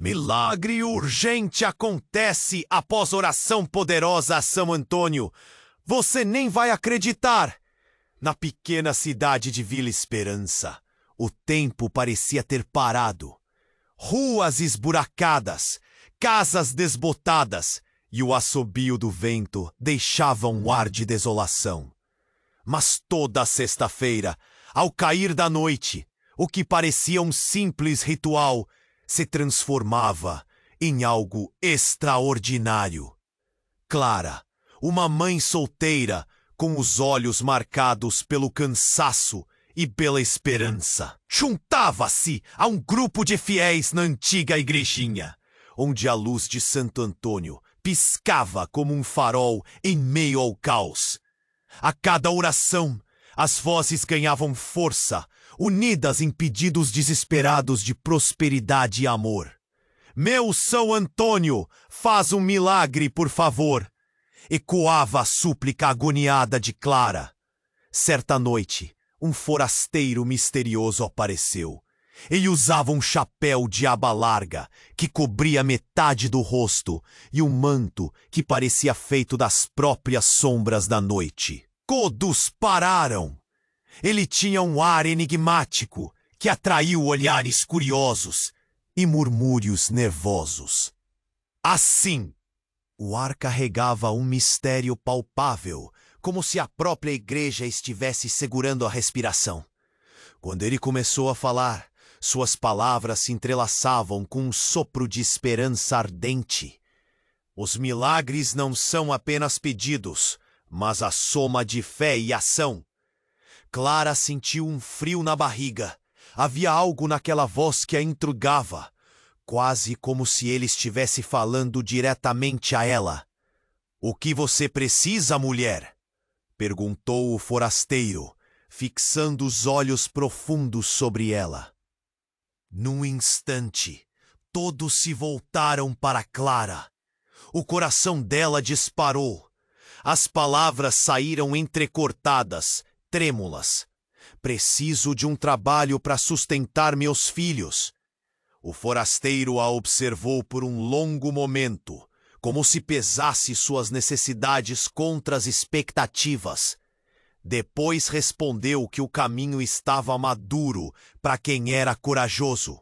Milagre urgente acontece após oração poderosa a São Antônio. Você nem vai acreditar. Na pequena cidade de Vila Esperança, o tempo parecia ter parado. Ruas esburacadas, casas desbotadas e o assobio do vento deixavam um ar de desolação. Mas toda sexta-feira, ao cair da noite, o que parecia um simples ritual se transformava em algo extraordinário. Clara, uma mãe solteira, com os olhos marcados pelo cansaço e pela esperança, juntava-se a um grupo de fiéis na antiga igrejinha, onde a luz de Santo Antônio piscava como um farol em meio ao caos. A cada oração, as vozes ganhavam força, unidas em pedidos desesperados de prosperidade e amor. Meu São Antônio, faz um milagre, por favor! Ecoava a súplica agoniada de Clara. Certa noite, um forasteiro misterioso apareceu. Ele usava um chapéu de aba larga, que cobria metade do rosto, e um manto que parecia feito das próprias sombras da noite. Todos pararam. Ele tinha um ar enigmático, que atraiu olhares curiosos e murmúrios nervosos. Assim, o ar carregava um mistério palpável, como se a própria igreja estivesse segurando a respiração. Quando ele começou a falar, suas palavras se entrelaçavam com um sopro de esperança ardente. Os milagres não são apenas pedidos, mas a soma de fé e ação. Clara sentiu um frio na barriga. Havia algo naquela voz que a intrigava, quase como se ele estivesse falando diretamente a ela. "O que você precisa, mulher?" perguntou o forasteiro, fixando os olhos profundos sobre ela. Num instante, todos se voltaram para Clara. O coração dela disparou. As palavras saíram entrecortadas, trêmulas. "Preciso de um trabalho para sustentar meus filhos." O forasteiro a observou por um longo momento, como se pesasse suas necessidades contra as expectativas. Depois respondeu que o caminho estava maduro para quem era corajoso.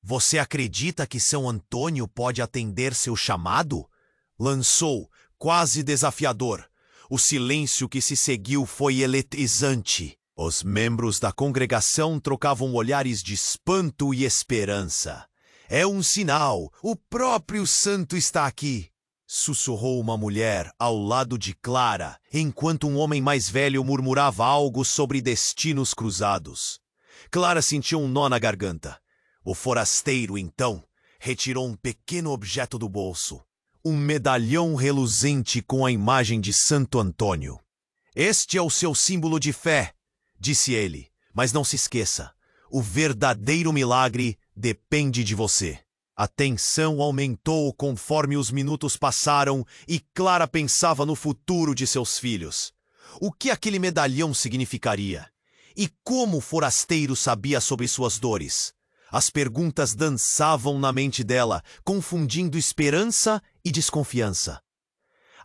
"Você acredita que São Antônio pode atender seu chamado?" lançou, quase desafiador. O silêncio que se seguiu foi eletrizante. Os membros da congregação trocavam olhares de espanto e esperança. "É um sinal, o próprio santo está aqui", sussurrou uma mulher ao lado de Clara, enquanto um homem mais velho murmurava algo sobre destinos cruzados. Clara sentiu um nó na garganta. O forasteiro, então, retirou um pequeno objeto do bolso. Um medalhão reluzente com a imagem de Santo Antônio. "Este é o seu símbolo de fé", disse ele, "mas não se esqueça, o verdadeiro milagre depende de você." A tensão aumentou conforme os minutos passaram e Clara pensava no futuro de seus filhos. O que aquele medalhão significaria? E como o forasteiro sabia sobre suas dores? As perguntas dançavam na mente dela, confundindo esperança e desconfiança.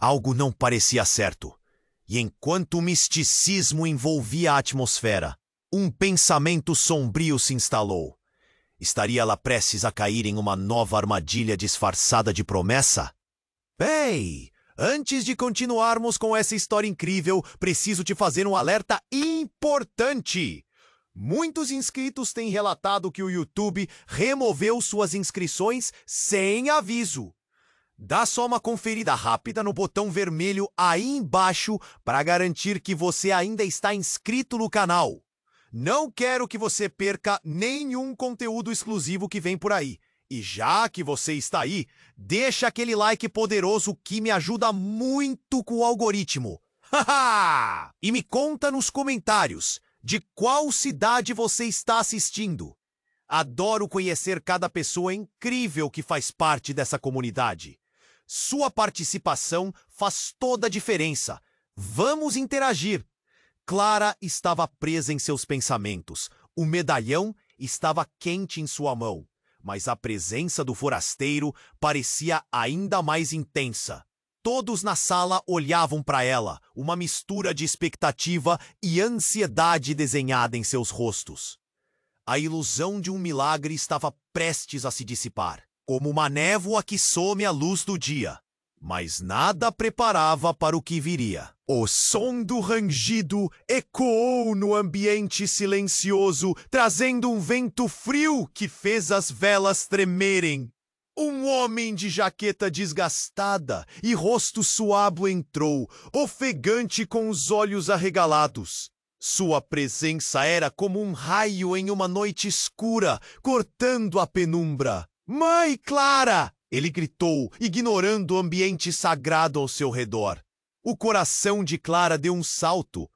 Algo não parecia certo. E enquanto o misticismo envolvia a atmosfera, um pensamento sombrio se instalou. Estaria ela prestes a cair em uma nova armadilha disfarçada de promessa? "Ei, antes de continuarmos com essa história incrível, preciso te fazer um alerta importante. Muitos inscritos têm relatado que o YouTube removeu suas inscrições sem aviso. Dá só uma conferida rápida no botão vermelho aí embaixo para garantir que você ainda está inscrito no canal. Não quero que você perca nenhum conteúdo exclusivo que vem por aí. E já que você está aí, deixa aquele like poderoso que me ajuda muito com o algoritmo. Haha! E me conta nos comentários de qual cidade você está assistindo. Adoro conhecer cada pessoa incrível que faz parte dessa comunidade. Sua participação faz toda a diferença. Vamos interagir. Clara estava presa em seus pensamentos. O medalhão estava quente em sua mão, mas a presença do forasteiro parecia ainda mais intensa. Todos na sala olhavam para ela, uma mistura de expectativa e ansiedade desenhada em seus rostos. A ilusão de um milagre estava prestes a se dissipar, como uma névoa que some a luz do dia. Mas nada preparava para o que viria. O som do rangido ecoou no ambiente silencioso, trazendo um vento frio que fez as velas tremerem. Um homem de jaqueta desgastada e rosto suado entrou, ofegante com os olhos arregalados. Sua presença era como um raio em uma noite escura, cortando a penumbra. "Mãe Clara!" ele gritou, ignorando o ambiente sagrado ao seu redor. O coração de Clara deu um salto.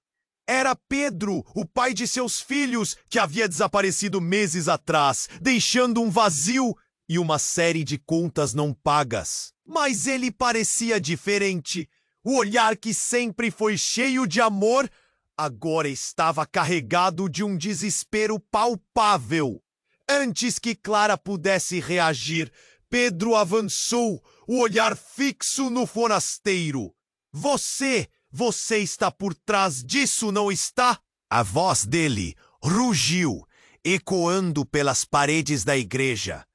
Era Pedro, o pai de seus filhos, que havia desaparecido meses atrás, deixando um vazio e uma série de contas não pagas. Mas ele parecia diferente. O olhar que sempre foi cheio de amor, agora estava carregado de um desespero palpável. Antes que Clara pudesse reagir, Pedro avançou, o olhar fixo no forasteiro. Você está por trás disso, não está?" A voz dele rugiu, ecoando pelas paredes da igreja.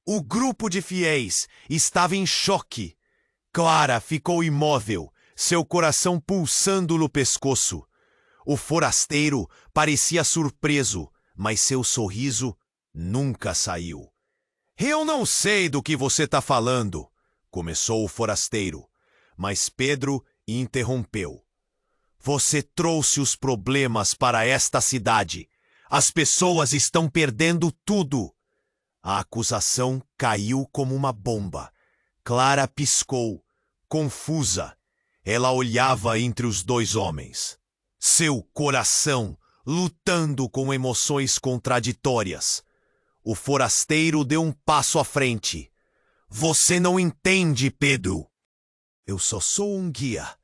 O grupo de fiéis estava em choque. Clara ficou imóvel, seu coração pulsando no pescoço. O forasteiro parecia surpreso, mas seu sorriso nunca saiu. "Eu não sei do que você está falando", começou o forasteiro, mas Pedro interrompeu. "Você trouxe os problemas para esta cidade. As pessoas estão perdendo tudo." A acusação caiu como uma bomba. Clara piscou, confusa. Ela olhava entre os dois homens. Seu coração lutando com emoções contraditórias. O forasteiro deu um passo à frente. "Você não entende, Pedro. Eu só sou um guia.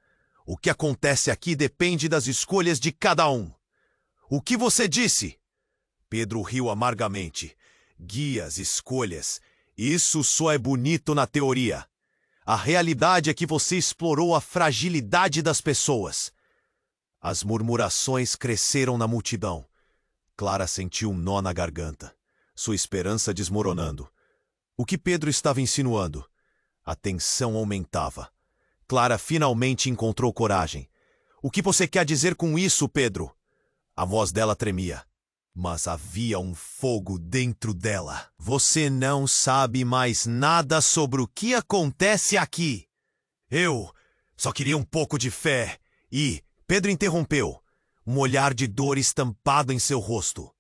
O que acontece aqui depende das escolhas de cada um." "O que você disse?" Pedro riu amargamente. "Guias, escolhas. Isso só é bonito na teoria. A realidade é que você explorou a fragilidade das pessoas." As murmurações cresceram na multidão. Clara sentiu um nó na garganta. Sua esperança desmoronando. O que Pedro estava insinuando? A tensão aumentava. Clara finalmente encontrou coragem. "O que você quer dizer com isso, Pedro?" A voz dela tremia. Mas havia um fogo dentro dela. "Você não sabe mais nada sobre o que acontece aqui." "Eu só queria um pouco de fé e..." Pedro interrompeu, um olhar de dor estampado em seu rosto.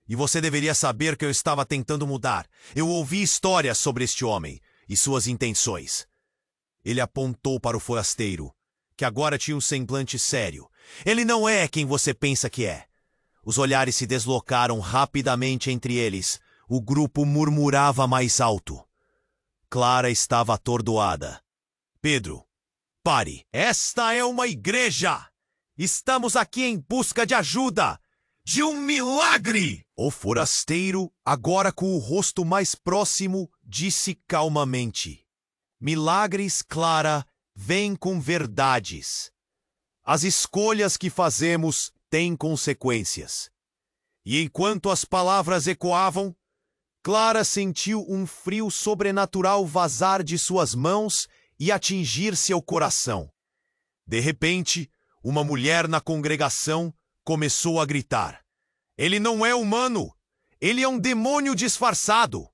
"E você deveria saber que eu estava tentando mudar. Eu ouvi histórias sobre este homem e suas intenções." Ele apontou para o forasteiro, que agora tinha um semblante sério. "Ele não é quem você pensa que é." Os olhares se deslocaram rapidamente entre eles. O grupo murmurava mais alto. Clara estava atordoada. "Pedro, pare. Esta é uma igreja. Estamos aqui em busca de ajuda. De um milagre!" O forasteiro, agora com o rosto mais próximo, disse calmamente: "Milagres, Clara, vêm com verdades. As escolhas que fazemos têm consequências." E enquanto as palavras ecoavam, Clara sentiu um frio sobrenatural vazar de suas mãos e atingir seu coração. De repente, uma mulher na congregação começou a gritar: "Ele não é humano! Ele é um demônio disfarçado!"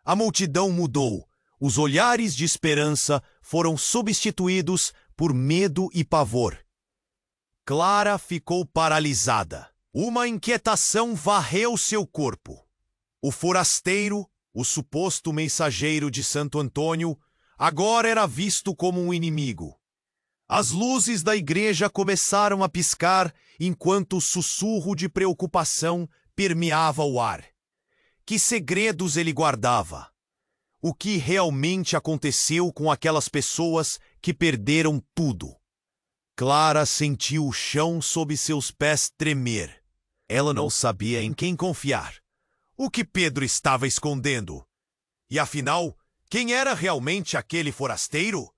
A multidão mudou. Os olhares de esperança foram substituídos por medo e pavor. Clara ficou paralisada. Uma inquietação varreu seu corpo. O forasteiro, o suposto mensageiro de Santo Antônio, agora era visto como um inimigo. As luzes da igreja começaram a piscar enquanto o sussurro de preocupação permeava o ar. Que segredos ele guardava? O que realmente aconteceu com aquelas pessoas que perderam tudo? Clara sentiu o chão sob seus pés tremer. Ela não sabia em quem confiar. O que Pedro estava escondendo? E afinal, quem era realmente aquele forasteiro?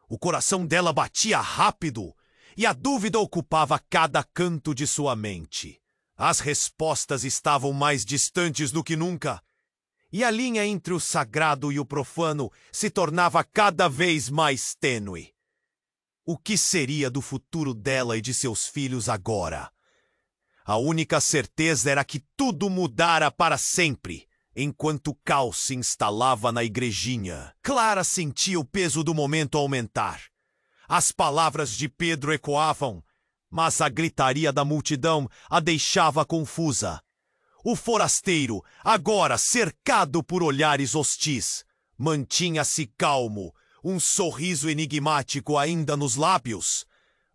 O coração dela batia rápido e a dúvida ocupava cada canto de sua mente. As respostas estavam mais distantes do que nunca, e a linha entre o sagrado e o profano se tornava cada vez mais tênue. O que seria do futuro dela e de seus filhos agora? A única certeza era que tudo mudara para sempre, enquanto o caos se instalava na igrejinha. Clara sentia o peso do momento aumentar. As palavras de Pedro ecoavam, mas a gritaria da multidão a deixava confusa. O forasteiro, agora cercado por olhares hostis, mantinha-se calmo, um sorriso enigmático ainda nos lábios.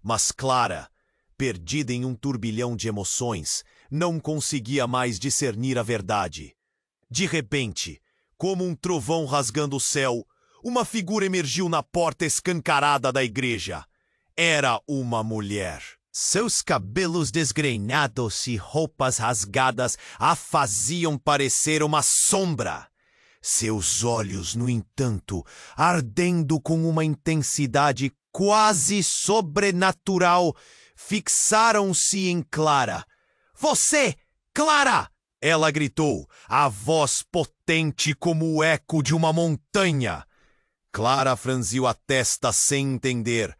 Mas Clara, perdida em um turbilhão de emoções, não conseguia mais discernir a verdade. De repente, como um trovão rasgando o céu, uma figura emergiu na porta escancarada da igreja. Era uma mulher. Seus cabelos desgrenhados e roupas rasgadas a faziam parecer uma sombra. Seus olhos, no entanto, ardendo com uma intensidade quase sobrenatural, fixaram-se em Clara. "Você, Clara!" ela gritou, a voz potente como o eco de uma montanha. Clara franziu a testa sem entender.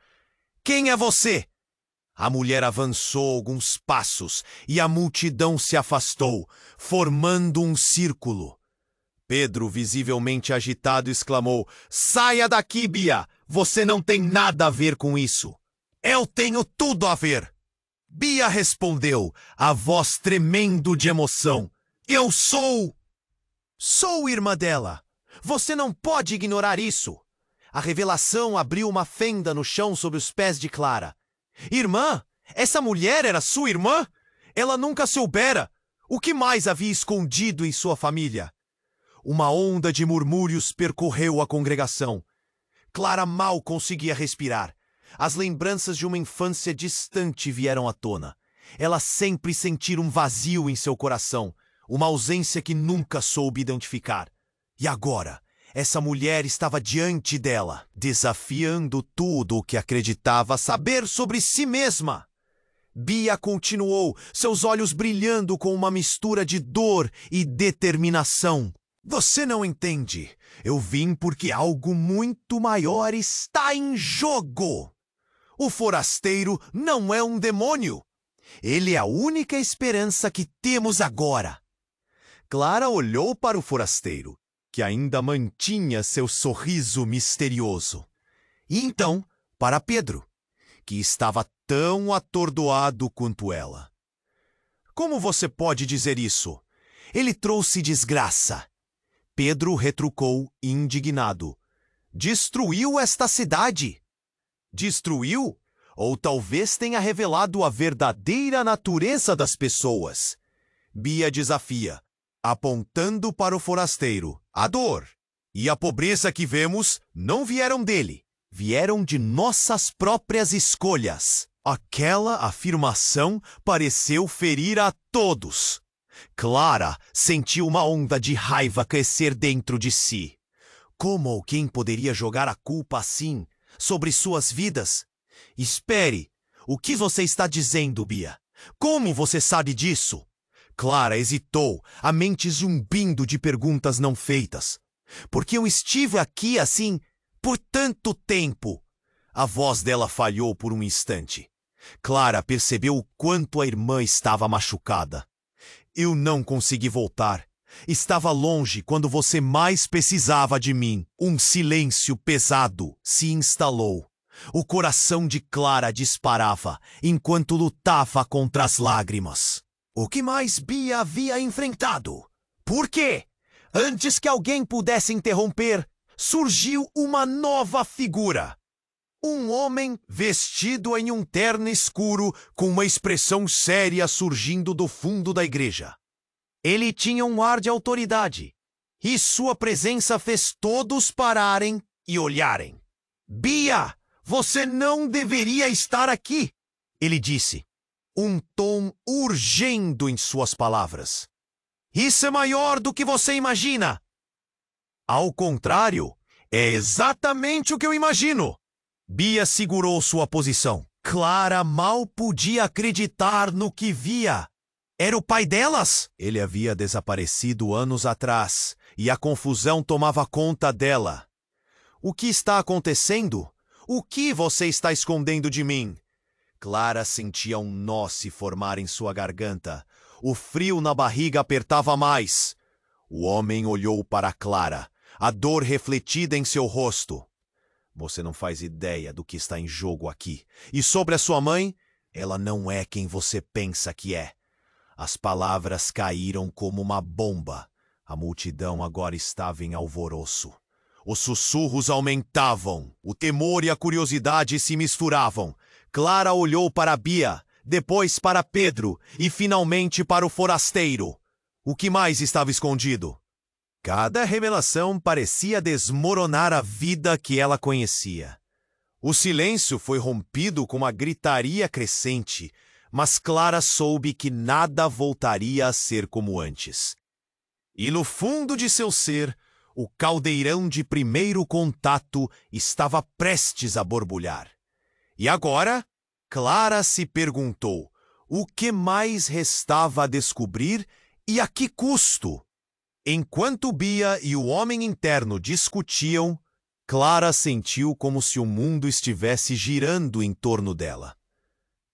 "Quem é você?" A mulher avançou alguns passos e a multidão se afastou, formando um círculo. Pedro, visivelmente agitado, exclamou: "Saia daqui, Bia! Você não tem nada a ver com isso." "Eu tenho tudo a ver!" Bia respondeu, a voz tremendo de emoção. "Eu sou irmã dela. Você não pode ignorar isso." A revelação abriu uma fenda no chão sob os pés de Clara. "Irmã? Essa mulher era sua irmã? Ela nunca soubera. O que mais havia escondido em sua família?" Uma onda de murmúrios percorreu a congregação. Clara mal conseguia respirar. As lembranças de uma infância distante vieram à tona. Ela sempre sentira um vazio em seu coração, uma ausência que nunca soube identificar. E agora, essa mulher estava diante dela, desafiando tudo o que acreditava saber sobre si mesma. Bia continuou, seus olhos brilhando com uma mistura de dor e determinação. "Você não entende. Eu vim porque algo muito maior está em jogo. O forasteiro não é um demônio. Ele é a única esperança que temos agora." Clara olhou para o forasteiro, que ainda mantinha seu sorriso misterioso. E então, para Pedro, que estava tão atordoado quanto ela. "Como você pode dizer isso? Ele trouxe desgraça." Pedro retrucou, indignado. "Destruiu esta cidade." "Destruiu? Ou talvez tenha revelado a verdadeira natureza das pessoas." Bia desafia, apontando para o forasteiro. "A dor e a pobreza que vemos não vieram dele. Vieram de nossas próprias escolhas." Aquela afirmação pareceu ferir a todos. Clara sentiu uma onda de raiva crescer dentro de si. Como alguém poderia jogar a culpa assim sobre suas vidas? "Espere, o que você está dizendo, Bia? Como você sabe disso?" Clara hesitou, a mente zumbindo de perguntas não feitas. "Porque eu estive aqui assim por tanto tempo." A voz dela falhou por um instante. Clara percebeu o quanto a irmã estava machucada. "Eu não consegui voltar. Estava longe quando você mais precisava de mim." Um silêncio pesado se instalou. O coração de Clara disparava enquanto lutava contra as lágrimas. O que mais Bia havia enfrentado? Por quê? Antes que alguém pudesse interromper, surgiu uma nova figura. Um homem vestido em um terno escuro com uma expressão séria surgindo do fundo da igreja. Ele tinha um ar de autoridade, e sua presença fez todos pararem e olharem. "Bia, você não deveria estar aqui", ele disse, um tom urgendo em suas palavras. Isso é maior do que você imagina. Ao contrário, é exatamente o que eu imagino. Bia segurou sua posição. Clara mal podia acreditar no que via. Era o pai delas? Ele havia desaparecido anos atrás e a confusão tomava conta dela. O que está acontecendo? O que você está escondendo de mim? Clara sentia um nó se formar em sua garganta. O frio na barriga apertava mais. O homem olhou para Clara, a dor refletida em seu rosto. Você não faz ideia do que está em jogo aqui. E sobre a sua mãe, ela não é quem você pensa que é. As palavras caíram como uma bomba. A multidão agora estava em alvoroço. Os sussurros aumentavam, o temor e a curiosidade se misturavam. Clara olhou para Bia, depois para Pedro e finalmente para o forasteiro. O que mais estava escondido? Cada revelação parecia desmoronar a vida que ela conhecia. O silêncio foi rompido com uma gritaria crescente, mas Clara soube que nada voltaria a ser como antes. E no fundo de seu ser, o caldeirão de primeiro contato estava prestes a borbulhar. E agora, Clara se perguntou o que mais restava a descobrir e a que custo. Enquanto Bia e o homem interno discutiam, Clara sentiu como se o mundo estivesse girando em torno dela.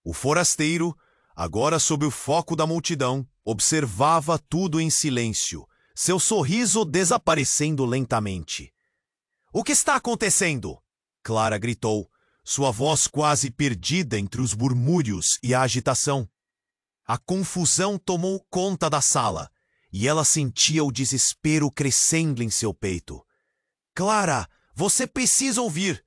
O forasteiro, agora sob o foco da multidão, observava tudo em silêncio, seu sorriso desaparecendo lentamente. "O que está acontecendo?" Clara gritou, sua voz quase perdida entre os murmúrios e a agitação. A confusão tomou conta da sala, e ela sentia o desespero crescendo em seu peito. "Clara, você precisa ouvir!"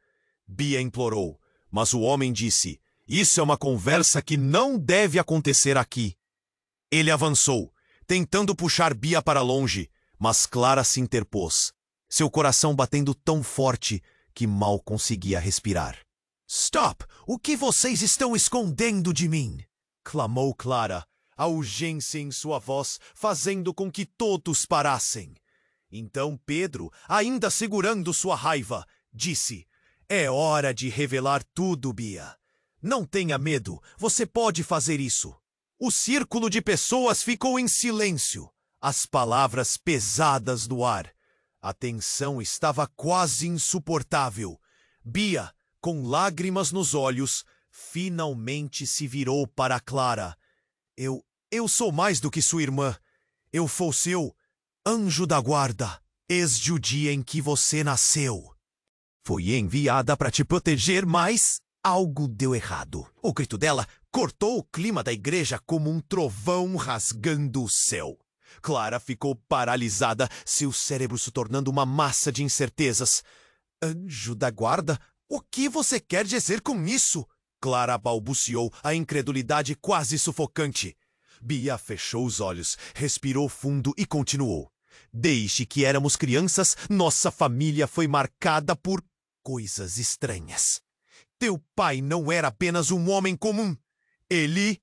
Bia implorou, mas o homem disse, "Isso é uma conversa que não deve acontecer aqui." Ele avançou, tentando puxar Bia para longe, mas Clara se interpôs, seu coração batendo tão forte que mal conseguia respirar. "Stop! O que vocês estão escondendo de mim?" clamou Clara, a urgência em sua voz fazendo com que todos parassem. Então Pedro, ainda segurando sua raiva, disse, "É hora de revelar tudo, Bia. Não tenha medo, você pode fazer isso." O círculo de pessoas ficou em silêncio, as palavras pesadas no ar. A tensão estava quase insuportável. Bia, com lágrimas nos olhos, finalmente se virou para Clara. Eu sou mais do que sua irmã. Eu fui seu anjo da guarda, desde o dia em que você nasceu. Fui enviada para te proteger, mas algo deu errado." O grito dela cortou o clima da igreja como um trovão rasgando o céu. Clara ficou paralisada, seu cérebro se tornando uma massa de incertezas. "Anjo da guarda? O que você quer dizer com isso?" Clara balbuciou, a incredulidade quase sufocante. Bia fechou os olhos, respirou fundo e continuou. "Desde que éramos crianças, nossa família foi marcada por coisas estranhas. Teu pai não era apenas um homem comum. Ele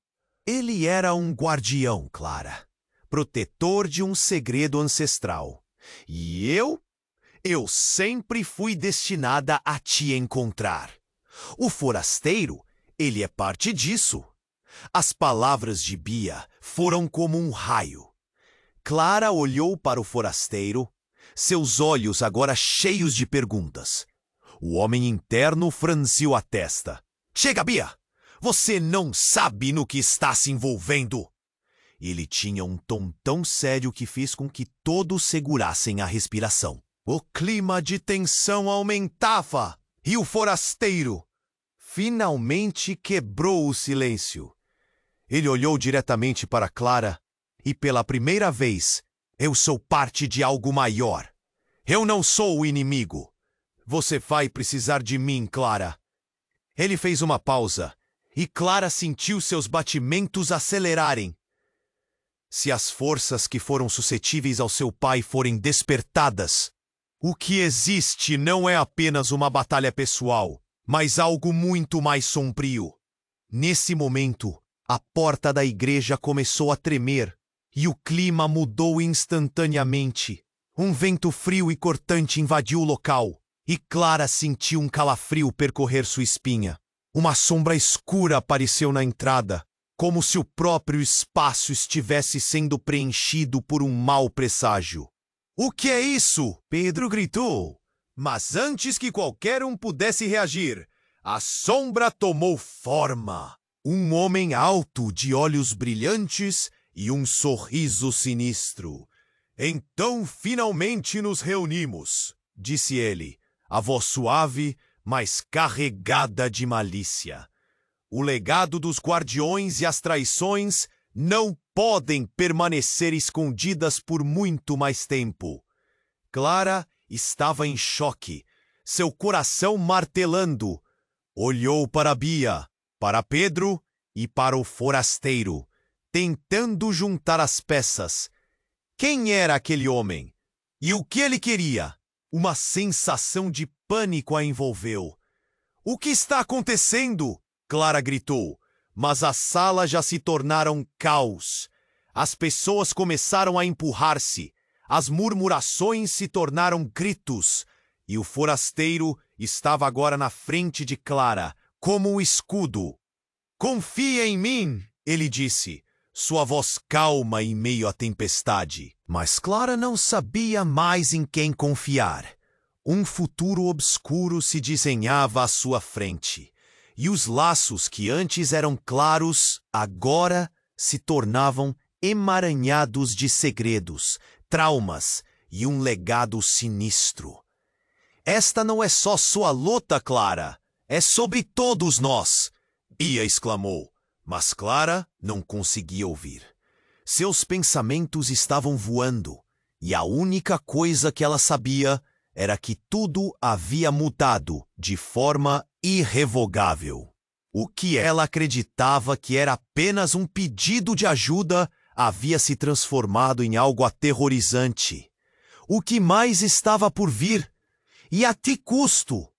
era um guardião, Clara. Protetor de um segredo ancestral. E eu sempre fui destinada a te encontrar. O forasteiro, ele é parte disso." As palavras de Bia foram como um raio. Clara olhou para o forasteiro, seus olhos agora cheios de perguntas. O homem interno franziu a testa. "Chega, Bia! Você não sabe no que está se envolvendo!" Ele tinha um tom tão sério que fez com que todos segurassem a respiração. O clima de tensão aumentava e o forasteiro finalmente quebrou o silêncio. Ele olhou diretamente para Clara e, pela primeira vez, "Eu sou parte de algo maior. Eu não sou o inimigo. Você vai precisar de mim, Clara." Ele fez uma pausa e Clara sentiu seus batimentos acelerarem. Se as forças que foram suscetíveis ao seu pai forem despertadas, o que existe não é apenas uma batalha pessoal, mas algo muito mais sombrio. Nesse momento, a porta da igreja começou a tremer e o clima mudou instantaneamente. Um vento frio e cortante invadiu o local, e Clara sentiu um calafrio percorrer sua espinha. Uma sombra escura apareceu na entrada, como se o próprio espaço estivesse sendo preenchido por um mau presságio. "O que é isso?" Pedro gritou. Mas antes que qualquer um pudesse reagir, a sombra tomou forma. Um homem alto, de olhos brilhantes e um sorriso sinistro. "Então finalmente nos reunimos", disse ele, a voz suave, mas carregada de malícia. "O legado dos guardiões e as traições não podem permanecer escondidas por muito mais tempo." Clara estava em choque, seu coração martelando. Olhou para Bia, para Pedro e para o forasteiro, tentando juntar as peças. Quem era aquele homem? E o que ele queria? Uma sensação de pânico a envolveu. "O que está acontecendo?" Clara gritou, mas a sala já se tornara um caos. As pessoas começaram a empurrar-se, as murmurações se tornaram gritos, e o forasteiro estava agora na frente de Clara, como um escudo. "Confia em mim", ele disse, sua voz calma em meio à tempestade. Mas Clara não sabia mais em quem confiar. Um futuro obscuro se desenhava à sua frente, e os laços que antes eram claros, agora se tornavam emaranhados de segredos, traumas e um legado sinistro. "Esta não é só sua luta, Clara, é sobre todos nós", Bia exclamou, mas Clara não conseguia ouvir. Seus pensamentos estavam voando, e a única coisa que ela sabia era que tudo havia mudado de forma irrevogável. O que ela acreditava que era apenas um pedido de ajuda havia se transformado em algo aterrorizante. O que mais estava por vir? E a que custo?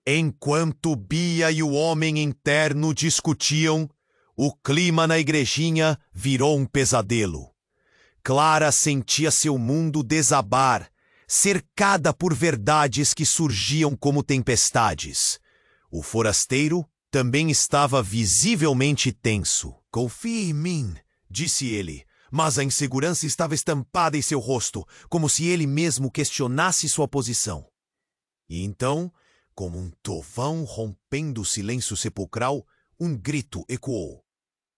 Enquanto Bia e o homem interno discutiam, o clima na igrejinha virou um pesadelo. Clara sentia seu mundo desabar, cercada por verdades que surgiam como tempestades. O forasteiro também estava visivelmente tenso. "Confie em mim", disse ele, mas a insegurança estava estampada em seu rosto, como se ele mesmo questionasse sua posição. E então, como um trovão rompendo o silêncio sepulcral, um grito ecoou.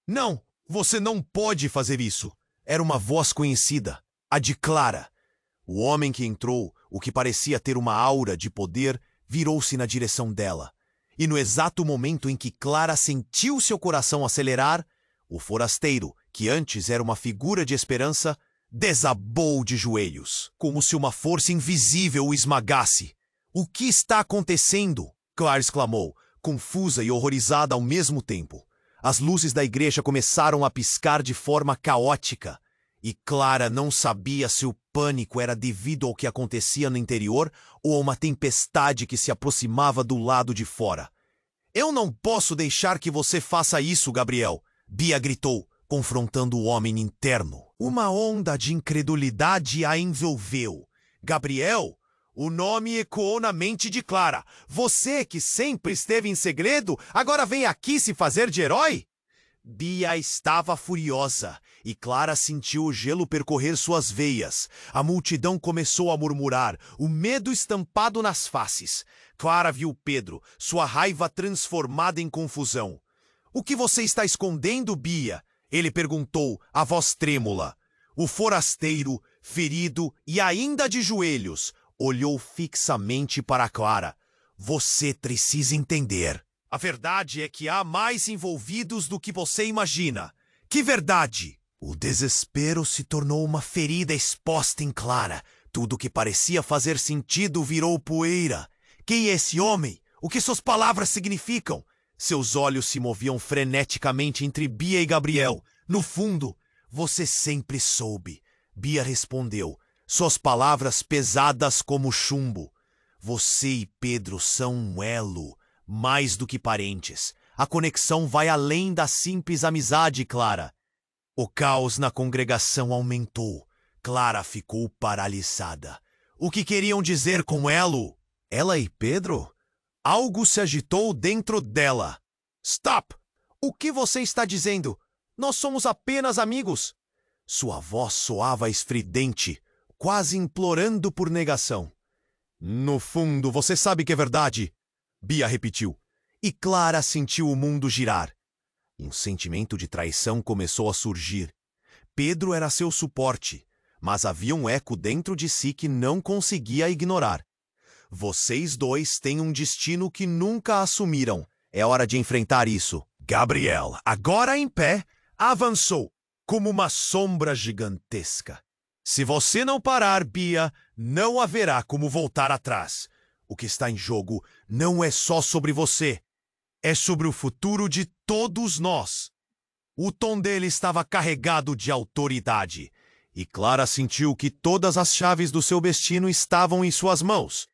"Não, você não pode fazer isso!" Era uma voz conhecida, a de Clara. O homem que entrou, o que parecia ter uma aura de poder, virou-se na direção dela. E no exato momento em que Clara sentiu seu coração acelerar, o forasteiro, que antes era uma figura de esperança, desabou de joelhos, como se uma força invisível o esmagasse. "O que está acontecendo?" Clara exclamou, confusa e horrorizada ao mesmo tempo. As luzes da igreja começaram a piscar de forma caótica, e Clara não sabia se o pânico era devido ao que acontecia no interior ou a uma tempestade que se aproximava do lado de fora. "Eu não posso deixar que você faça isso, Gabriel", Bia gritou, confrontando o homem interno. Uma onda de incredulidade a envolveu. "Gabriel?" O nome ecoou na mente de Clara. "Você que sempre esteve em segredo, agora vem aqui se fazer de herói?" Bia estava furiosa, e Clara sentiu o gelo percorrer suas veias. A multidão começou a murmurar, o medo estampado nas faces. Clara viu Pedro, sua raiva transformada em confusão. "O que você está escondendo, Bia?" ele perguntou, a voz trêmula. O forasteiro, ferido e ainda de joelhos, olhou fixamente para Clara. "Você precisa entender. A verdade é que há mais envolvidos do que você imagina." "Que verdade?" O desespero se tornou uma ferida exposta em Clara. Tudo que parecia fazer sentido virou poeira. "Quem é esse homem? O que suas palavras significam?" Seus olhos se moviam freneticamente entre Bia e Gabriel. "No fundo, você sempre soube", Bia respondeu, suas palavras pesadas como chumbo. "Você e Pedro são um elo, mais do que parentes. A conexão vai além da simples amizade, Clara." O caos na congregação aumentou. Clara ficou paralisada. O que queriam dizer com ela? Ela e Pedro? Algo se agitou dentro dela. Stop! O que você está dizendo? Nós somos apenas amigos. Sua voz soava estridente, quase implorando por negação. No fundo, você sabe que é verdade, Bia repetiu. E Clara sentiu o mundo girar. Um sentimento de traição começou a surgir. Pedro era seu suporte, mas havia um eco dentro de si que não conseguia ignorar. Vocês dois têm um destino que nunca assumiram. É hora de enfrentar isso. Gabriel, agora em pé, avançou, como uma sombra gigantesca. Se você não parar, Bia, não haverá como voltar atrás. O que está em jogo não é só sobre você. É sobre o futuro de todos nós. O tom dele estava carregado de autoridade, e Clara sentiu que todas as chaves do seu destino estavam em suas mãos.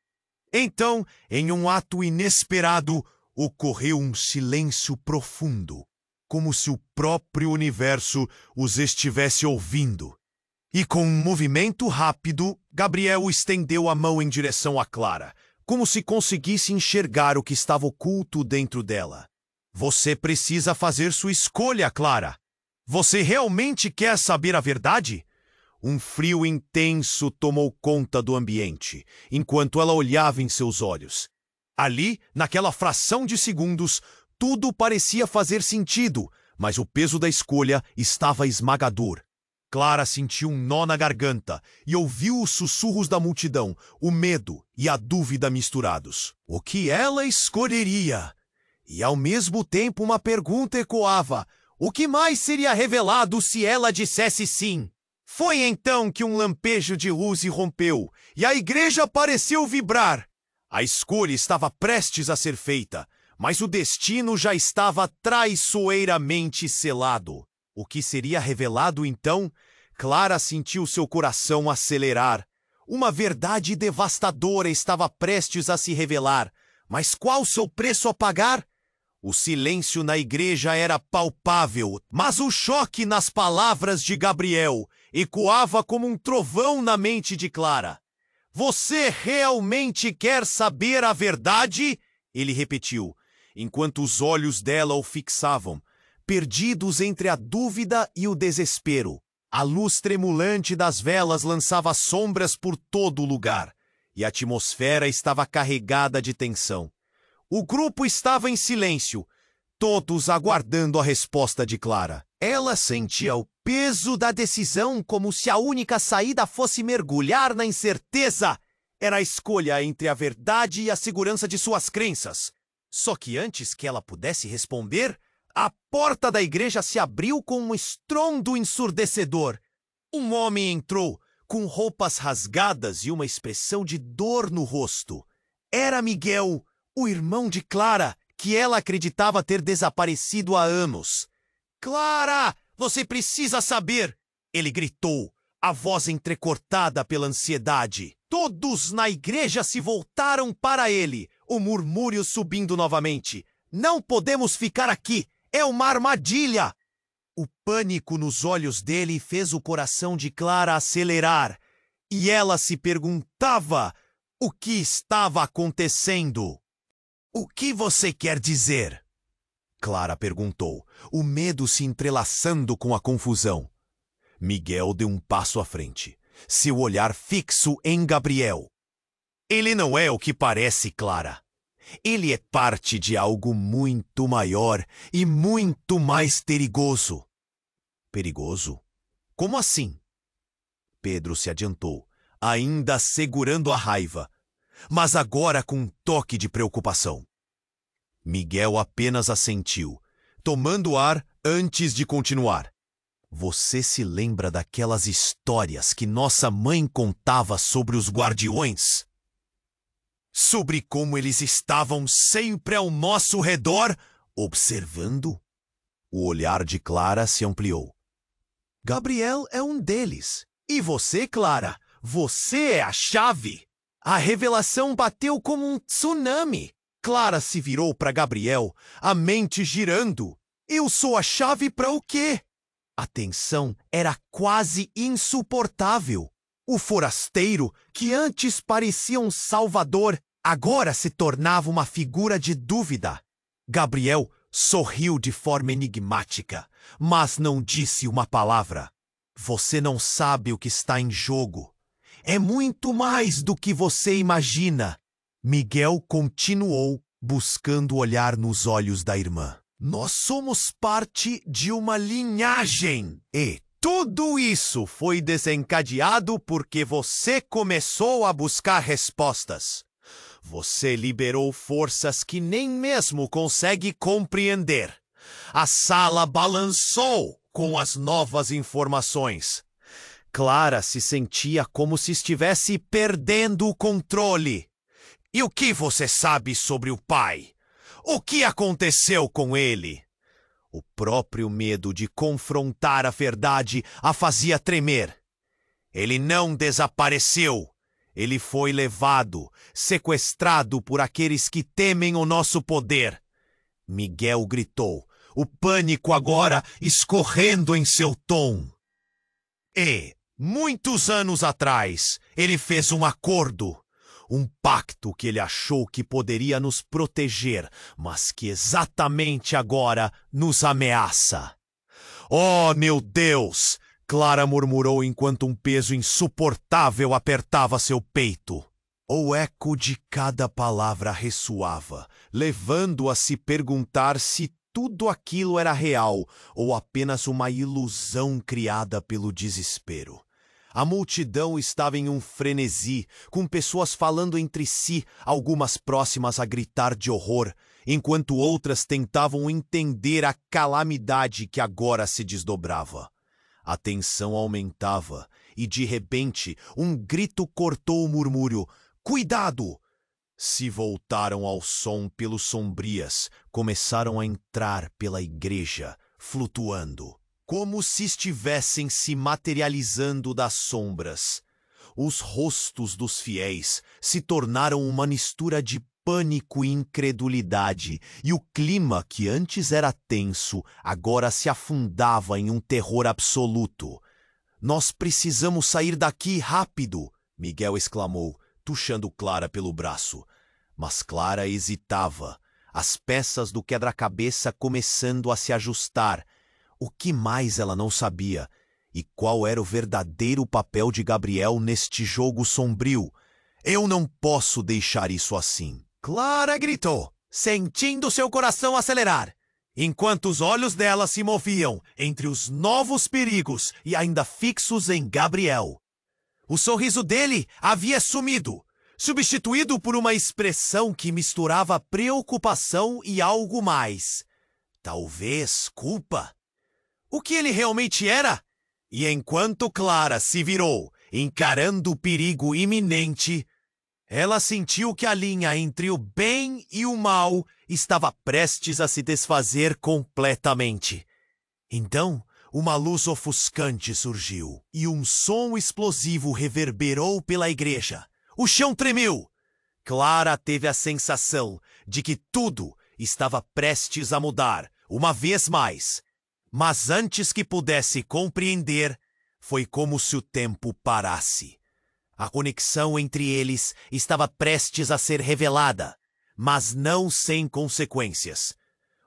Então, em um ato inesperado, ocorreu um silêncio profundo, como se o próprio universo os estivesse ouvindo. E com um movimento rápido, Gabriel estendeu a mão em direção a Clara, como se conseguisse enxergar o que estava oculto dentro dela. Você precisa fazer sua escolha, Clara. Você realmente quer saber a verdade? Um frio intenso tomou conta do ambiente, enquanto ela olhava em seus olhos. Ali, naquela fração de segundos, tudo parecia fazer sentido, mas o peso da escolha estava esmagador. Clara sentiu um nó na garganta e ouviu os sussurros da multidão, o medo e a dúvida misturados. O que ela escolheria? E ao mesmo tempo uma pergunta ecoava. O que mais seria revelado se ela dissesse sim? Foi então que um lampejo de luz irrompeu e a igreja pareceu vibrar. A escolha estava prestes a ser feita, mas o destino já estava traiçoeiramente selado. O que seria revelado então? Clara sentiu seu coração acelerar. Uma verdade devastadora estava prestes a se revelar. Mas qual seu preço a pagar? O silêncio na igreja era palpável, mas o choque nas palavras de Gabriel ecoava como um trovão na mente de Clara. Você realmente quer saber a verdade? Ele repetiu, enquanto os olhos dela o fixavam, perdidos entre a dúvida e o desespero. A luz tremulante das velas lançava sombras por todo o lugar, e a atmosfera estava carregada de tensão. O grupo estava em silêncio, todos aguardando a resposta de Clara. Ela sentia o peso da decisão como se a única saída fosse mergulhar na incerteza. Era a escolha entre a verdade e a segurança de suas crenças. Só que antes que ela pudesse responder, a porta da igreja se abriu com um estrondo ensurdecedor. Um homem entrou, com roupas rasgadas e uma expressão de dor no rosto. Era Miguel, o irmão de Clara, que ela acreditava ter desaparecido há anos. Clara, você precisa saber! Ele gritou, a voz entrecortada pela ansiedade. Todos na igreja se voltaram para ele, o murmúrio subindo novamente. Não podemos ficar aqui! É uma armadilha! O pânico nos olhos dele fez o coração de Clara acelerar. E ela se perguntava o que estava acontecendo. O que você quer dizer? Clara perguntou, o medo se entrelaçando com a confusão. Miguel deu um passo à frente, seu olhar fixo em Gabriel. Ele não é o que parece, Clara. Ele é parte de algo muito maior e muito mais perigoso. Perigoso? Como assim? Pedro se adiantou, ainda segurando a raiva, mas agora com um toque de preocupação. Miguel apenas assentiu, tomando ar antes de continuar. Você se lembra daquelas histórias que nossa mãe contava sobre os guardiões? Sobre como eles estavam sempre ao nosso redor, observando? O olhar de Clara se ampliou. Gabriel é um deles. E você, Clara, você é a chave. A revelação bateu como um tsunami. Clara se virou para Gabriel, a mente girando. Eu sou a chave para o quê? A tensão era quase insuportável. O forasteiro, que antes parecia um salvador, agora se tornava uma figura de dúvida. Gabriel sorriu de forma enigmática, mas não disse uma palavra. Você não sabe o que está em jogo. É muito mais do que você imagina. Miguel continuou, buscando olhar nos olhos da irmã. Nós somos parte de uma linhagem. E tudo isso foi desencadeado porque você começou a buscar respostas. Você liberou forças que nem mesmo consegue compreender. A sala balançou com as novas informações. Clara se sentia como se estivesse perdendo o controle. E o que você sabe sobre o pai? O que aconteceu com ele? O próprio medo de confrontar a verdade a fazia tremer. Ele não desapareceu. Ele foi levado, sequestrado por aqueles que temem o nosso poder. Miguel gritou, o pânico agora escorrendo em seu tom. E, muitos anos atrás, ele fez um acordo. Um pacto que ele achou que poderia nos proteger, mas que exatamente agora nos ameaça. Oh, meu Deus! Clara murmurou enquanto um peso insuportável apertava seu peito. O eco de cada palavra ressoava, levando-a a se perguntar se tudo aquilo era real ou apenas uma ilusão criada pelo desespero. A multidão estava em um frenesi, com pessoas falando entre si, algumas próximas a gritar de horror, enquanto outras tentavam entender a calamidade que agora se desdobrava. A tensão aumentava e, de repente, um grito cortou o murmúrio. Cuidado! Se voltaram ao som pelos sombrias, começaram a entrar pela igreja, flutuando, como se estivessem se materializando das sombras. Os rostos dos fiéis se tornaram uma mistura de pânico e incredulidade, e o clima que antes era tenso agora se afundava em um terror absoluto. Nós precisamos sair daqui rápido, Miguel exclamou, tuchando Clara pelo braço. Mas Clara hesitava, as peças do quebra-cabeça começando a se ajustar. O que mais ela não sabia? E qual era o verdadeiro papel de Gabriel neste jogo sombrio? Eu não posso deixar isso assim. Clara gritou, sentindo seu coração acelerar, enquanto os olhos dela se moviam entre os novos perigos e ainda fixos em Gabriel. O sorriso dele havia sumido, substituído por uma expressão que misturava preocupação e algo mais. Talvez culpa. O que ele realmente era? E enquanto Clara se virou, encarando o perigo iminente, ela sentiu que a linha entre o bem e o mal estava prestes a se desfazer completamente. Então, uma luz ofuscante surgiu e um som explosivo reverberou pela igreja. O chão tremeu. Clara teve a sensação de que tudo estava prestes a mudar, uma vez mais. Mas antes que pudesse compreender, foi como se o tempo parasse. A conexão entre eles estava prestes a ser revelada, mas não sem consequências.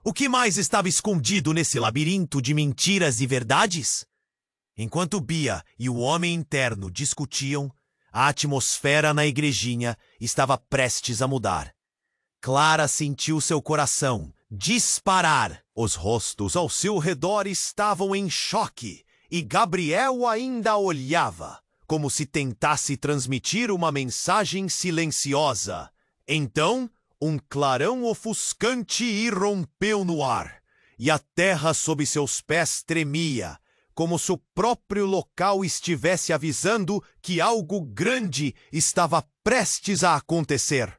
O que mais estava escondido nesse labirinto de mentiras e verdades? Enquanto Bia e o homem interno discutiam, a atmosfera na igrejinha estava prestes a mudar. Clara sentiu seu coração disparar. Os rostos ao seu redor estavam em choque e Gabriel ainda olhava, como se tentasse transmitir uma mensagem silenciosa. Então, um clarão ofuscante irrompeu no ar, e a terra sob seus pés tremia, como se o próprio local estivesse avisando que algo grande estava prestes a acontecer.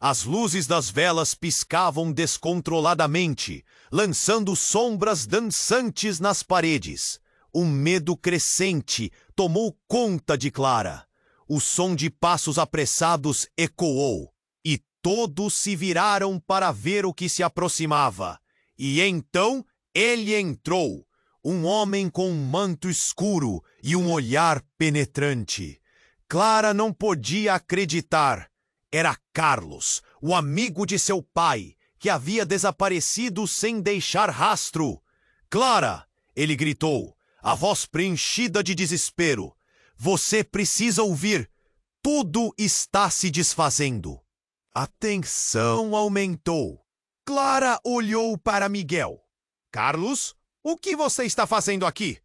As luzes das velas piscavam descontroladamente, lançando sombras dançantes nas paredes. Um medo crescente tomou conta de Clara. O som de passos apressados ecoou, e todos se viraram para ver o que se aproximava. E então ele entrou, um homem com um manto escuro e um olhar penetrante. Clara não podia acreditar. Era Carlos, o amigo de seu pai, que havia desaparecido sem deixar rastro. Clara! Ele gritou, a voz preenchida de desespero. Você precisa ouvir. Tudo está se desfazendo. A tensão aumentou. Clara olhou para Miguel. Carlos, o que você está fazendo aqui?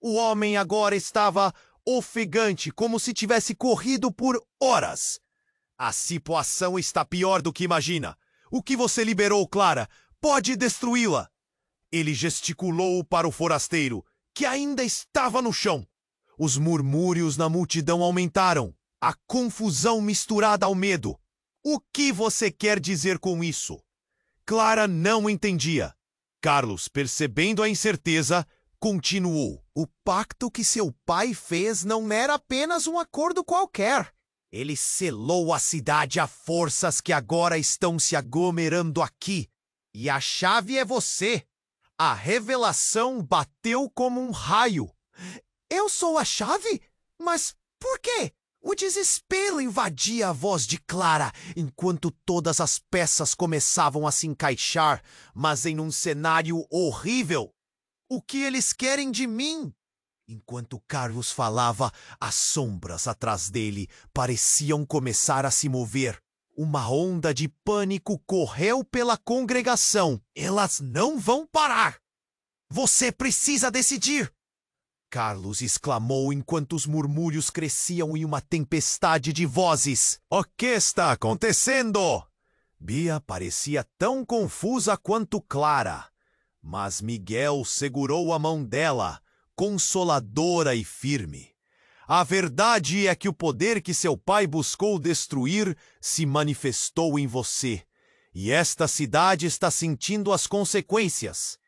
O homem agora estava ofegante, como se tivesse corrido por horas. A situação está pior do que imagina. O que você liberou, Clara, pode destruí-la. Ele gesticulou para o forasteiro, que ainda estava no chão. Os murmúrios na multidão aumentaram. A confusão misturada ao medo. O que você quer dizer com isso? Clara não entendia. Carlos, percebendo a incerteza, continuou. O pacto que seu pai fez não era apenas um acordo qualquer. Ele selou a cidade a forças que agora estão se aglomerando aqui. E a chave é você. A revelação bateu como um raio. Eu sou a chave? Mas por quê? O desespero invadia a voz de Clara, enquanto todas as peças começavam a se encaixar, mas em um cenário horrível. O que eles querem de mim? Enquanto Carlos falava, as sombras atrás dele pareciam começar a se mover. Uma onda de pânico correu pela congregação. Elas não vão parar! Você precisa decidir! Carlos exclamou enquanto os murmúrios cresciam em uma tempestade de vozes. O que está acontecendo? Bia parecia tão confusa quanto Clara, mas Miguel segurou a mão dela, consoladora e firme. A verdade é que o poder que seu pai buscou destruir se manifestou em você, e esta cidade está sentindo as consequências.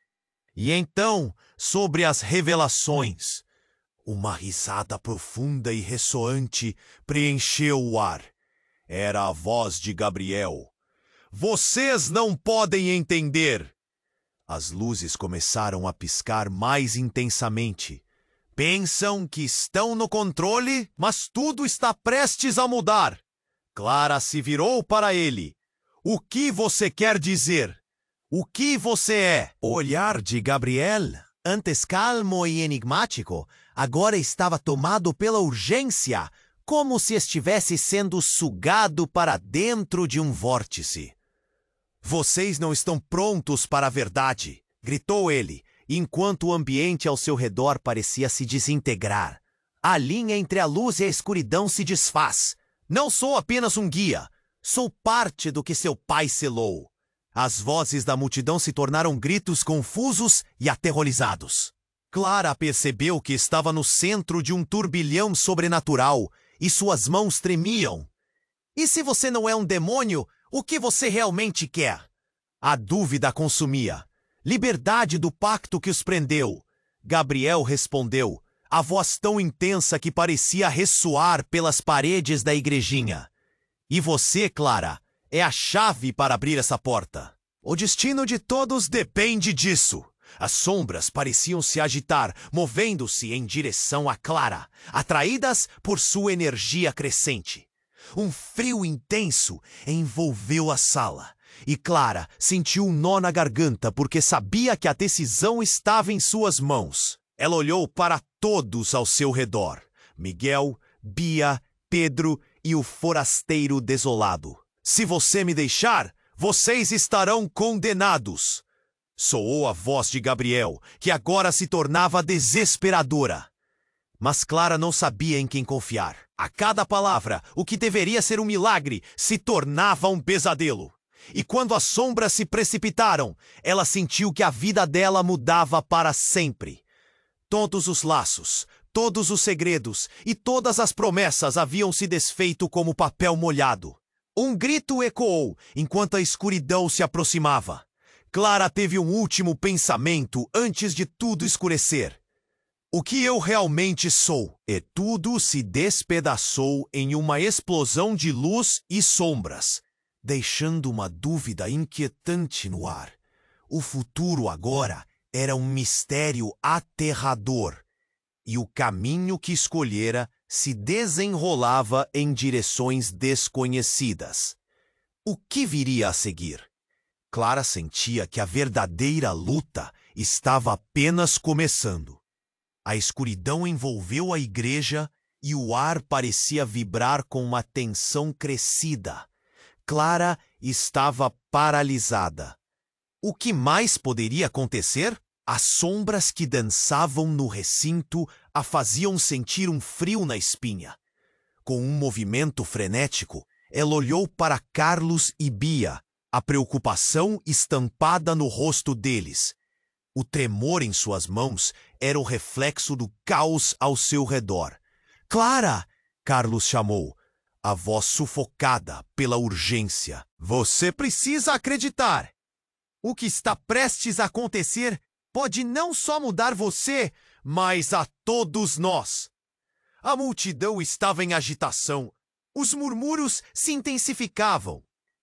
E então, sobre as revelações, uma risada profunda e ressoante preencheu o ar. Era a voz de Gabriel. Vocês não podem entender! As luzes começaram a piscar mais intensamente. Pensam que estão no controle, mas tudo está prestes a mudar. Clara se virou para ele. O que você quer dizer? O que você é? O olhar de Gabriel, antes calmo e enigmático, agora estava tomado pela urgência, como se estivesse sendo sugado para dentro de um vórtice. Vocês não estão prontos para a verdade, gritou ele, enquanto o ambiente ao seu redor parecia se desintegrar. A linha entre a luz e a escuridão se desfaz. Não sou apenas um guia, sou parte do que seu pai selou. As vozes da multidão se tornaram gritos confusos e aterrorizados. Clara percebeu que estava no centro de um turbilhão sobrenatural e suas mãos tremiam. E se você não é um demônio, o que você realmente quer? A dúvida a consumia. Liberdade do pacto que os prendeu. Gabriel respondeu, a voz tão intensa que parecia ressoar pelas paredes da igrejinha. E você, Clara, é a chave para abrir essa porta. O destino de todos depende disso. As sombras pareciam se agitar, movendo-se em direção a Clara, atraídas por sua energia crescente. Um frio intenso envolveu a sala, e Clara sentiu um nó na garganta porque sabia que a decisão estava em suas mãos. Ela olhou para todos ao seu redor. Miguel, Bia, Pedro e o forasteiro desolado. Se você me deixar, vocês estarão condenados. Soou a voz de Gabriel, que agora se tornava desesperadora. Mas Clara não sabia em quem confiar. A cada palavra, o que deveria ser um milagre se tornava um pesadelo. E quando as sombras se precipitaram, ela sentiu que a vida dela mudava para sempre. Todos os laços, todos os segredos e todas as promessas haviam se desfeito como papel molhado. Um grito ecoou enquanto a escuridão se aproximava. Clara teve um último pensamento antes de tudo escurecer. O que eu realmente sou? E tudo se despedaçou em uma explosão de luz e sombras, deixando uma dúvida inquietante no ar. O futuro agora Era um mistério aterrador, e o caminho que escolhera se desenrolava em direções desconhecidas. O que viria a seguir? Clara sentia que a verdadeira luta estava apenas começando. A escuridão envolveu a igreja e o ar parecia vibrar com uma tensão crescida. Clara estava paralisada. O que mais poderia acontecer? As sombras que dançavam no recinto a faziam sentir um frio na espinha. Com um movimento frenético, ela olhou para Carlos e Bia, a preocupação estampada no rosto deles. O tremor em suas mãos era o reflexo do caos ao seu redor. "Clara!" Carlos chamou, a voz sufocada pela urgência. "Você precisa acreditar! O que está prestes a acontecer pode não só mudar você, mas a todos nós." A multidão estava em agitação. Os murmúrios se intensificavam.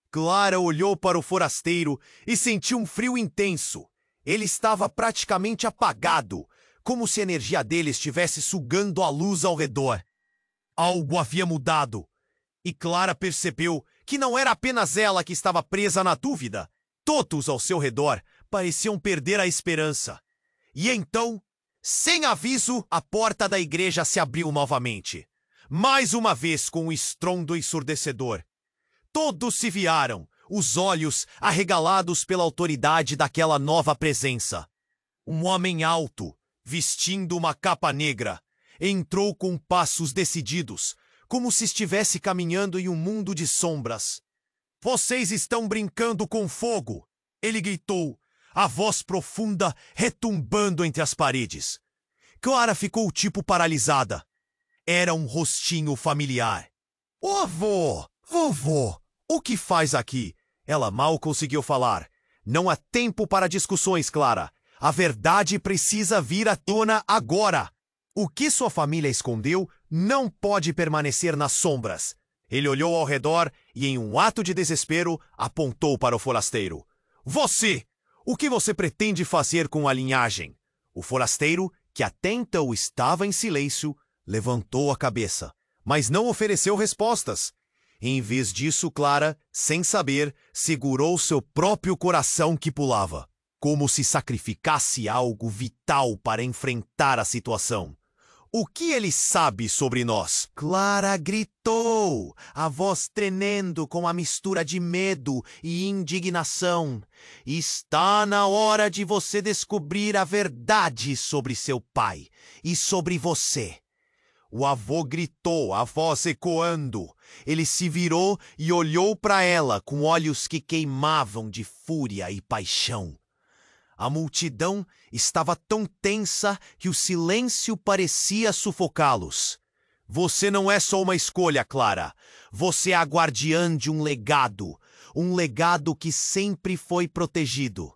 Clara olhou para o forasteiro e sentiu um frio intenso. Ele estava praticamente apagado, como se a energia dele estivesse sugando a luz ao redor. Algo havia mudado, e Clara percebeu que não era apenas ela que estava presa na dúvida. Todos ao seu redor pareciam perder a esperança. E então, sem aviso, a porta da igreja se abriu novamente. Mais uma vez com um estrondo ensurdecedor. Todos se viraram, os olhos arregalados pela autoridade daquela nova presença. Um homem alto, vestindo uma capa negra, entrou com passos decididos, como se estivesse caminhando em um mundo de sombras. "Vocês estão brincando com fogo!" ele gritou, a voz profunda retumbando entre as paredes. Clara ficou tipo paralisada. Era um rostinho familiar. "Avô! Vovô! O que faz aqui?" Ela mal conseguiu falar. "Não há tempo para discussões, Clara. A verdade precisa vir à tona agora. O que sua família escondeu não pode permanecer nas sombras." Ele olhou ao redor e, em um ato de desespero, apontou para o forasteiro. "Você! O que você pretende fazer com a linhagem?" O forasteiro, que até então estava em silêncio, levantou a cabeça, mas não ofereceu respostas. Em vez disso, Clara, sem saber, segurou seu próprio coração que pulava, como se sacrificasse algo vital para enfrentar a situação. "O que ele sabe sobre nós?" Clara gritou, a voz tremendo com a mistura de medo e indignação. "Está na hora de você descobrir a verdade sobre seu pai e sobre você." O avô gritou, a voz ecoando. Ele se virou e olhou para ela com olhos que queimavam de fúria e paixão. A multidão estava tão tensa que o silêncio parecia sufocá-los. "Você não é só uma escolha, Clara. Você é a guardiã de um legado que sempre foi protegido."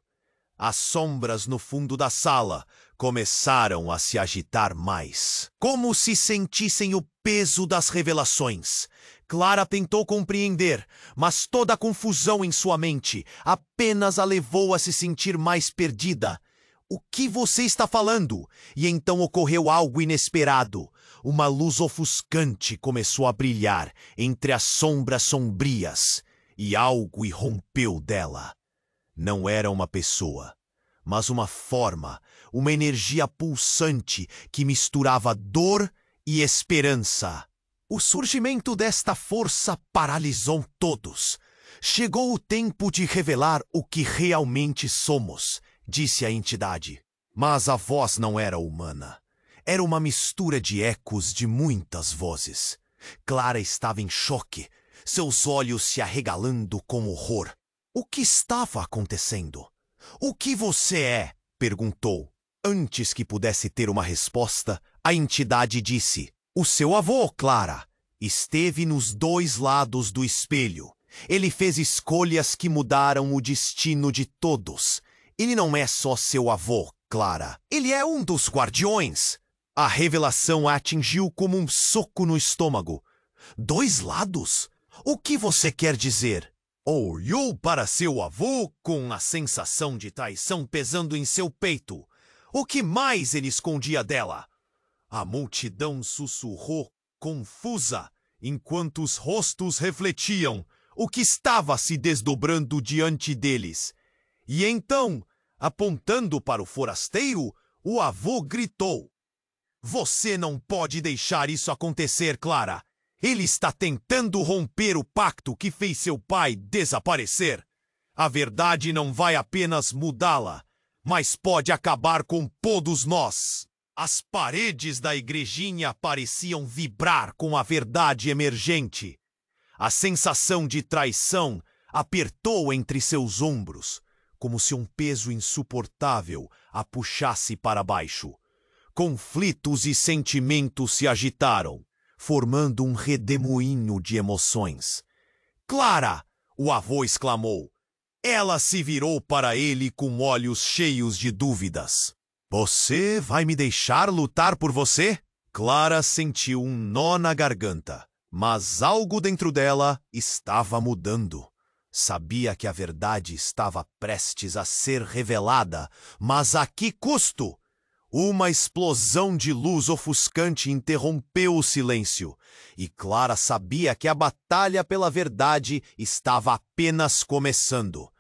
As sombras no fundo da sala começaram a se agitar mais, como se sentissem o peso das revelações. Clara tentou compreender, mas toda a confusão em sua mente apenas a levou a se sentir mais perdida. "O que você está falando?" E então ocorreu algo inesperado. Uma luz ofuscante começou a brilhar entre as sombras sombrias, e algo irrompeu dela. Não era uma pessoa, mas uma forma, uma energia pulsante que misturava dor e esperança. O surgimento desta força paralisou todos. "Chegou o tempo de revelar o que realmente somos", disse a entidade. Mas a voz não era humana. Era uma mistura de ecos de muitas vozes. Clara estava em choque, seus olhos se arregalando com horror. O que estava acontecendo? "O que você é?" perguntou. Antes que pudesse ter uma resposta, a entidade disse: "O seu avô, Clara, esteve nos dois lados do espelho. Ele fez escolhas que mudaram o destino de todos. Ele não é só seu avô, Clara. Ele é um dos guardiões." A revelação a atingiu como um soco no estômago. "Dois lados? O que você quer dizer?" Olhou para seu avô com a sensação de traição pesando em seu peito. O que mais ele escondia dela? A multidão sussurrou, confusa, enquanto os rostos refletiam o que estava se desdobrando diante deles. E então, apontando para o forasteiro, o avô gritou: "Você não pode deixar isso acontecer, Clara! Ele está tentando romper o pacto que fez seu pai desaparecer. A verdade não vai apenas mudá-la, mas pode acabar com todos nós." As paredes da igrejinha pareciam vibrar com a verdade emergente. A sensação de traição apertou entre seus ombros, como se um peso insuportável a puxasse para baixo. Conflitos e sentimentos se agitaram, formando um redemoinho de emoções. "Clara!" o avô exclamou. Ela se virou para ele com olhos cheios de dúvidas. "Você vai me deixar lutar por você?" Clara sentiu um nó na garganta, mas algo dentro dela estava mudando. Sabia que a verdade estava prestes a ser revelada, mas a que custo? Uma explosão de luz ofuscante interrompeu o silêncio, e Clara sabia que a batalha pela verdade estava apenas começando.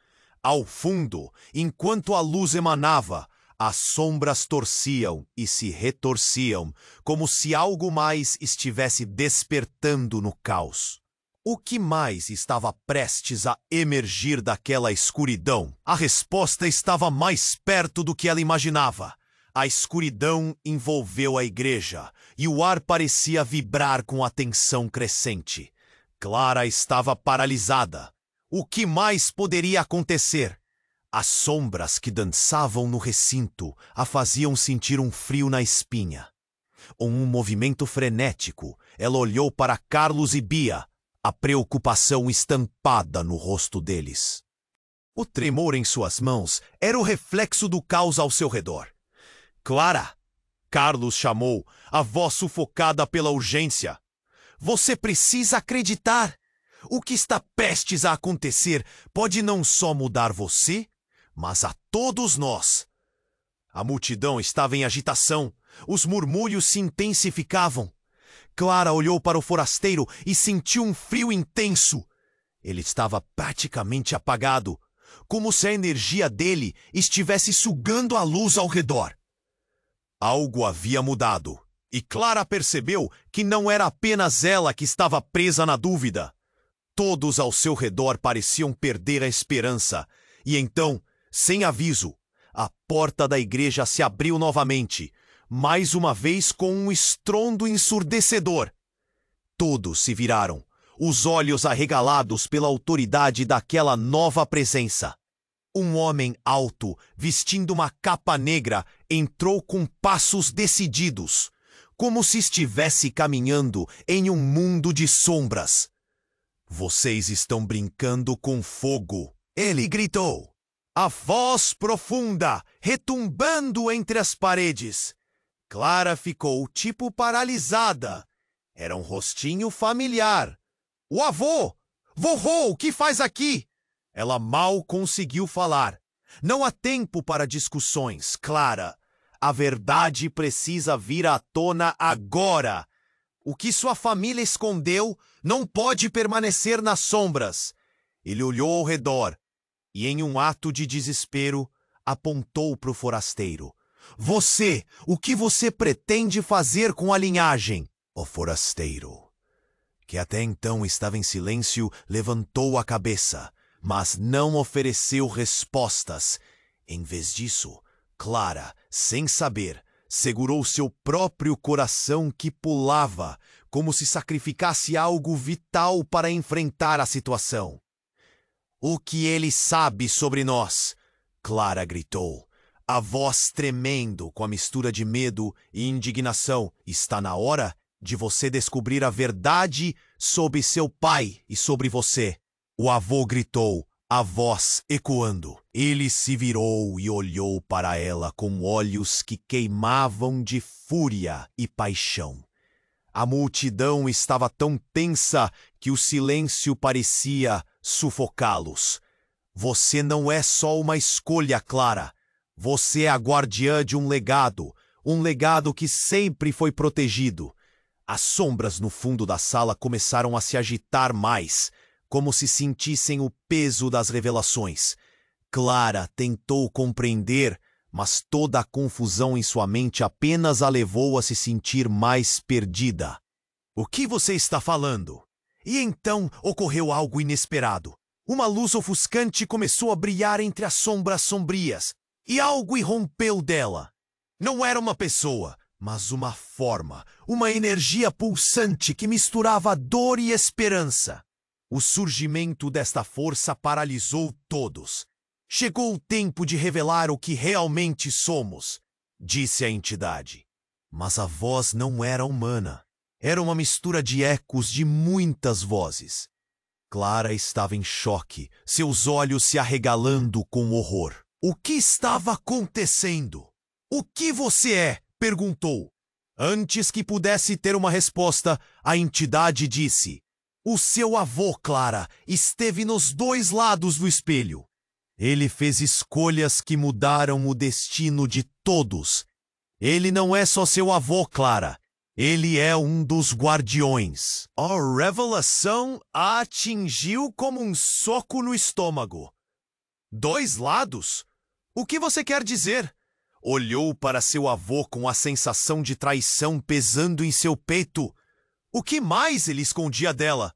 Ao fundo, enquanto a luz emanava, as sombras torciam e se retorciam, como se algo mais estivesse despertando no caos. O que mais estava prestes a emergir daquela escuridão? A resposta estava mais perto do que ela imaginava. A escuridão envolveu a igreja, e o ar parecia vibrar com a tensão crescente. Clara estava paralisada. O que mais poderia acontecer? As sombras que dançavam no recinto a faziam sentir um frio na espinha. Com um movimento frenético, ela olhou para Carlos e Bia, a preocupação estampada no rosto deles. O tremor em suas mãos era o reflexo do caos ao seu redor. "Clara!" Carlos chamou, a voz sufocada pela urgência. "Você precisa acreditar! O que está prestes a acontecer pode não só mudar você, mas a todos nós." A multidão estava em agitação. Os murmúrios se intensificavam. Clara olhou para o forasteiro e sentiu um frio intenso. Ele estava praticamente apagado, como se a energia dele estivesse sugando a luz ao redor. Algo havia mudado, e Clara percebeu que não era apenas ela que estava presa na dúvida. Todos ao seu redor pareciam perder a esperança, e então, sem aviso, a porta da igreja se abriu novamente, mais uma vez com um estrondo ensurdecedor. Todos se viraram, os olhos arregalados pela autoridade daquela nova presença. Um homem alto, vestindo uma capa negra, entrou com passos decididos, como se estivesse caminhando em um mundo de sombras. "Vocês estão brincando com fogo!" ele gritou. A voz profunda, retumbando entre as paredes. Clara ficou tipo paralisada. Era um rostinho familiar. "O avô! Vovô, o que faz aqui?" Ela mal conseguiu falar. "Não há tempo para discussões, Clara. A verdade precisa vir à tona agora. O que sua família escondeu não pode permanecer nas sombras." Ele olhou ao redor e, em um ato de desespero, apontou para o forasteiro. "Você, o que você pretende fazer com a linhagem?" O forasteiro, que até então estava em silêncio, levantou a cabeça, mas não ofereceu respostas. Em vez disso, Clara, sem saber, segurou seu próprio coração que pulava, como se sacrificasse algo vital para enfrentar a situação. "O que ele sabe sobre nós?" Clara gritou, a voz tremendo com a mistura de medo e indignação. "Está na hora de você descobrir a verdade sobre seu pai e sobre você." O avô gritou, a voz ecoando. Ele se virou e olhou para ela com olhos que queimavam de fúria e paixão. A multidão estava tão tensa que o silêncio parecia sufocá-los. Você não é só uma escolha, Clara. Você é a guardiã de um legado que sempre foi protegido. As sombras no fundo da sala começaram a se agitar mais, como se sentissem o peso das revelações. Clara tentou compreender, mas toda a confusão em sua mente apenas a levou a se sentir mais perdida. O que você está falando? E então ocorreu algo inesperado. Uma luz ofuscante começou a brilhar entre as sombras sombrias, e algo irrompeu dela. Não era uma pessoa, mas uma forma, uma energia pulsante que misturava dor e esperança. O surgimento desta força paralisou todos. Chegou o tempo de revelar o que realmente somos, disse a entidade. Mas a voz não era humana. Era uma mistura de ecos de muitas vozes. Clara estava em choque, seus olhos se arregalando com horror. O que estava acontecendo? O que você é? Perguntou. Antes que pudesse ter uma resposta, a entidade disse: o seu avô, Clara, esteve nos dois lados do espelho. Ele fez escolhas que mudaram o destino de todos. Ele não é só seu avô, Clara. Ele é um dos guardiões. A revelação a atingiu como um soco no estômago. Dois lados? O que você quer dizer? Olhou para seu avô com a sensação de traição pesando em seu peito. O que mais ele escondia dela?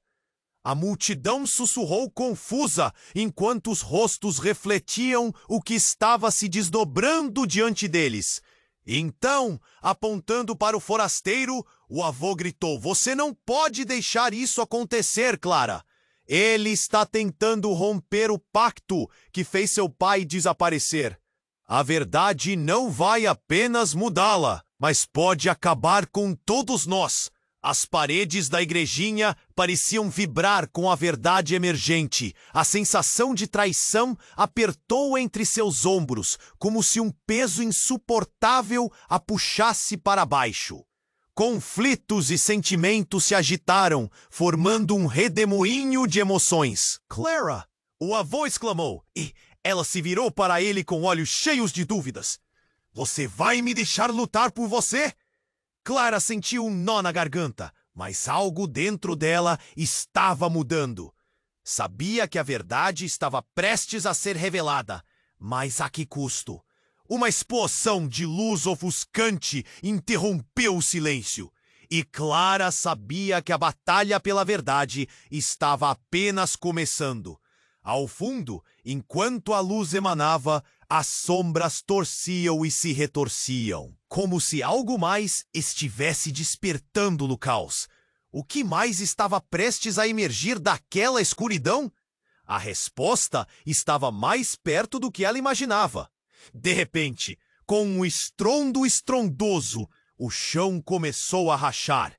A multidão sussurrou confusa, enquanto os rostos refletiam o que estava se desdobrando diante deles. Então, apontando para o forasteiro, o avô gritou: você não pode deixar isso acontecer, Clara. Ele está tentando romper o pacto que fez seu pai desaparecer. A verdade não vai apenas mudá-la, mas pode acabar com todos nós. As paredes da igrejinha pareciam vibrar com a verdade emergente. A sensação de traição apertou entre seus ombros, como se um peso insuportável a puxasse para baixo. Conflitos e sentimentos se agitaram, formando um redemoinho de emoções. Clara! O avô exclamou, e ela se virou para ele com olhos cheios de dúvidas. Você vai me deixar lutar por você? Clara sentiu um nó na garganta, mas algo dentro dela estava mudando. Sabia que a verdade estava prestes a ser revelada, mas a que custo? Uma explosão de luz ofuscante interrompeu o silêncio, e Clara sabia que a batalha pela verdade estava apenas começando. Ao fundo, enquanto a luz emanava, as sombras torciam e se retorciam, como se algo mais estivesse despertando no caos. O que mais estava prestes a emergir daquela escuridão? A resposta estava mais perto do que ela imaginava. De repente, com um estrondo estrondoso, o chão começou a rachar.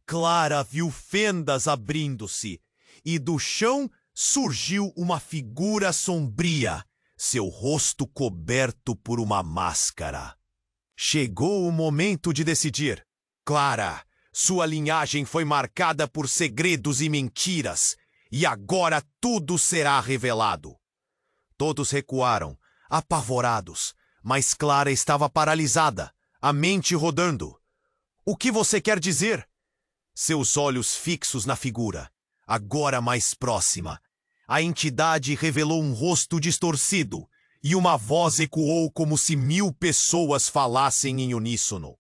Clara viu fendas abrindo-se, e do chão surgiu uma figura sombria, seu rosto coberto por uma máscara. Chegou o momento de decidir. Clara, sua linhagem foi marcada por segredos e mentiras, e agora tudo será revelado. Todos recuaram, apavorados, mas Clara estava paralisada, a mente rodando. O que você quer dizer? Seus olhos fixos na figura, agora mais próxima. A entidade revelou um rosto distorcido, e uma voz ecoou como se 1000 pessoas falassem em uníssono.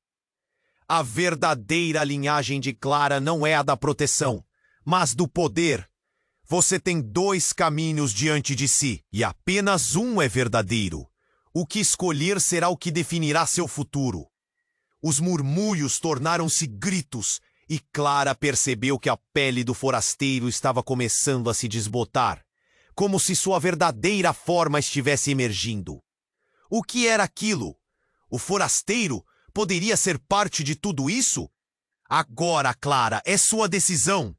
A verdadeira linhagem de Clara não é a da proteção, mas do poder. Você tem 2 caminhos diante de si, e apenas um é verdadeiro. O que escolher será o que definirá seu futuro. Os murmúrios tornaram-se gritos, e Clara percebeu que a pele do forasteiro estava começando a se desbotar, como se sua verdadeira forma estivesse emergindo. O que era aquilo? O forasteiro poderia ser parte de tudo isso? Agora, Clara, é sua decisão.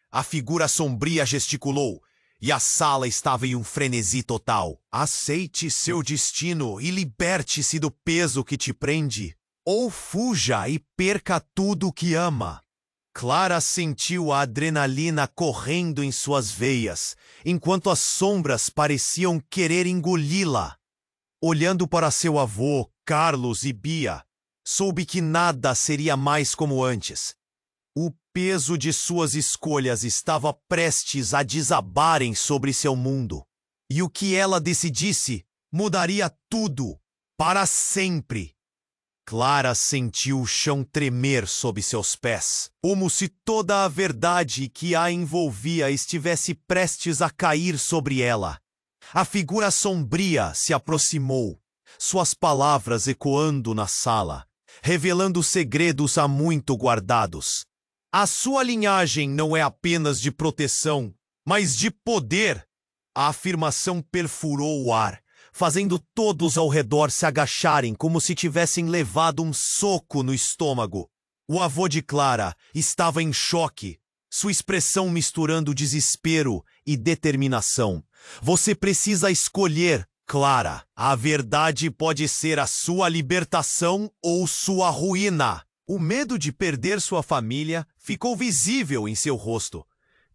A figura sombria gesticulou, e a sala estava em um frenesi total. Aceite seu destino e liberte-se do peso que te prende, ou fuja e perca tudo o que ama. Clara sentiu a adrenalina correndo em suas veias, enquanto as sombras pareciam querer engoli-la. Olhando para seu avô, Carlos e Bia, soube que nada seria mais como antes. O peso de suas escolhas estava prestes a desabarem sobre seu mundo. E o que ela decidisse mudaria tudo, para sempre. Clara sentiu o chão tremer sob seus pés, como se toda a verdade que a envolvia estivesse prestes a cair sobre ela. A figura sombria se aproximou, suas palavras ecoando na sala, revelando segredos há muito guardados. A sua linhagem não é apenas de proteção, mas de poder. A afirmação perfurou o ar, fazendo todos ao redor se agacharem como se tivessem levado um soco no estômago. O avô de Clara estava em choque, sua expressão misturando desespero e determinação. Você precisa escolher, Clara. A verdade pode ser a sua libertação ou sua ruína. O medo de perder sua família ficou visível em seu rosto.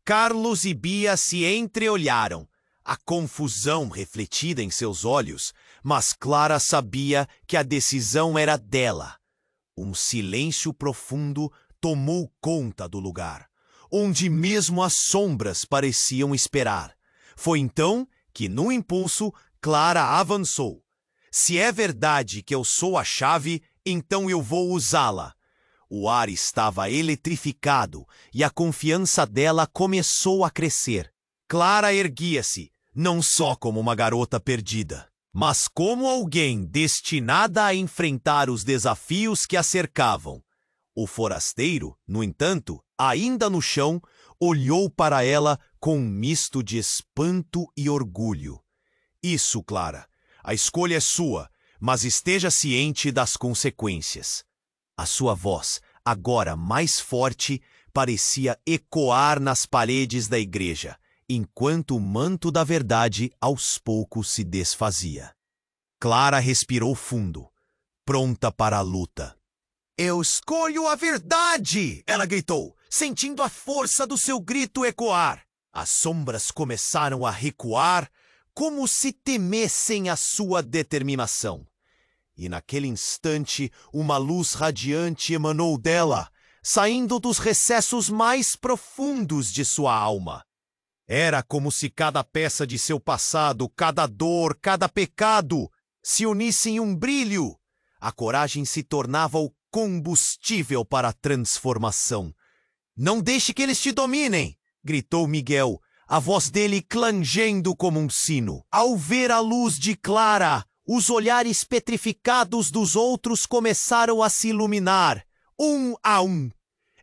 Carlos e Bia se entreolharam, a confusão refletida em seus olhos, mas Clara sabia que a decisão era dela. Um silêncio profundo tomou conta do lugar, onde mesmo as sombras pareciam esperar. Foi então que, num impulso, Clara avançou. Se é verdade que eu sou a chave, então eu vou usá-la. O ar estava eletrificado e a confiança dela começou a crescer. Clara erguia-se, não só como uma garota perdida, mas como alguém destinada a enfrentar os desafios que a cercavam. O forasteiro, no entanto, ainda no chão, olhou para ela com um misto de espanto e orgulho. Isso, Clara. A escolha é sua, mas esteja ciente das consequências. A sua voz, agora mais forte, parecia ecoar nas paredes da igreja, enquanto o manto da verdade aos poucos se desfazia. Clara respirou fundo, pronta para a luta. Eu escolho a verdade! Ela gritou, sentindo a força do seu grito ecoar. As sombras começaram a recuar, como se temessem a sua determinação. E naquele instante, uma luz radiante emanou dela, saindo dos recessos mais profundos de sua alma. Era como se cada peça de seu passado, cada dor, cada pecado, se unissem em um brilho. A coragem se tornava o combustível para a transformação. Não deixe que eles te dominem! Gritou Miguel, a voz dele clangendo como um sino. Ao ver a luz de Clara, os olhares petrificados dos outros começaram a se iluminar, um a um.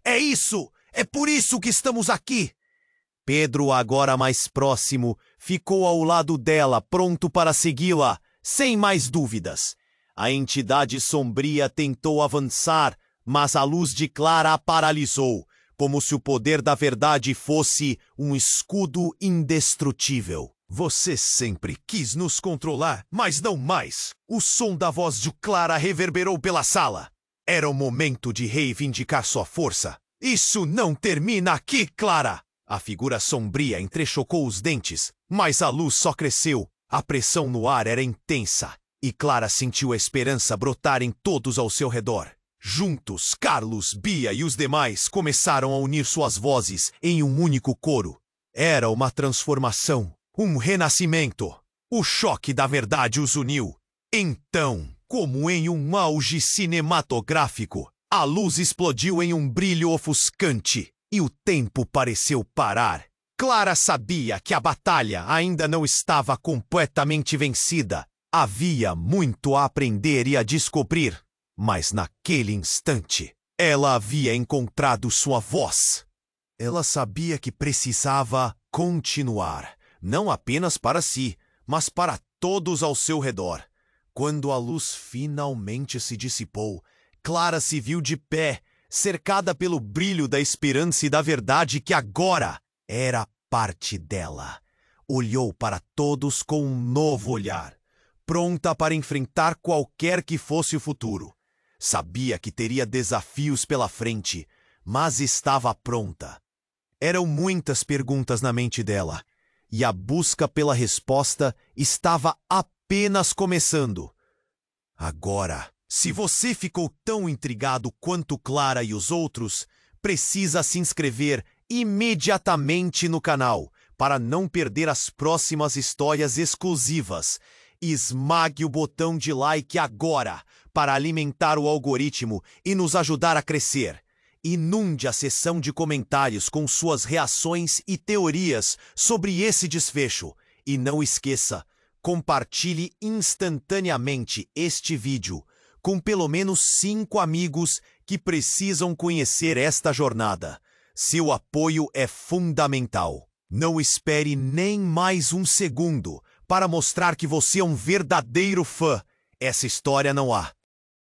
É isso! É por isso que estamos aqui! Pedro, agora mais próximo, ficou ao lado dela, pronto para segui-la, sem mais dúvidas. A entidade sombria tentou avançar, mas a luz de Clara a paralisou, como se o poder da verdade fosse um escudo indestrutível. Você sempre quis nos controlar, mas não mais. O som da voz de Clara reverberou pela sala. Era o momento de reivindicar sua força. Isso não termina aqui, Clara! A figura sombria entrechocou os dentes, mas a luz só cresceu. A pressão no ar era intensa, e Clara sentiu a esperança brotar em todos ao seu redor. Juntos, Carlos, Bia e os demais começaram a unir suas vozes em um único coro. Era uma transformação. Um renascimento. O choque da verdade os uniu. Então, como em um auge cinematográfico, a luz explodiu em um brilho ofuscante e o tempo pareceu parar. Clara sabia que a batalha ainda não estava completamente vencida. Havia muito a aprender e a descobrir, mas naquele instante, ela havia encontrado sua voz. Ela sabia que precisava continuar. Não apenas para si, mas para todos ao seu redor. Quando a luz finalmente se dissipou, Clara se viu de pé, cercada pelo brilho da esperança e da verdade que agora era parte dela. Olhou para todos com um novo olhar, pronta para enfrentar qualquer que fosse o futuro. Sabia que teria desafios pela frente, mas estava pronta. Eram muitas perguntas na mente dela, e a busca pela resposta estava apenas começando. Agora, se você ficou tão intrigado quanto Clara e os outros, precisa se inscrever imediatamente no canal para não perder as próximas histórias exclusivas. Esmague o botão de like agora para alimentar o algoritmo e nos ajudar a crescer. Inunde a seção de comentários com suas reações e teorias sobre esse desfecho. E não esqueça, compartilhe instantaneamente este vídeo com pelo menos 5 amigos que precisam conhecer esta jornada. Seu apoio é fundamental. Não espere nem mais um segundo para mostrar que você é um verdadeiro fã. Essa história não há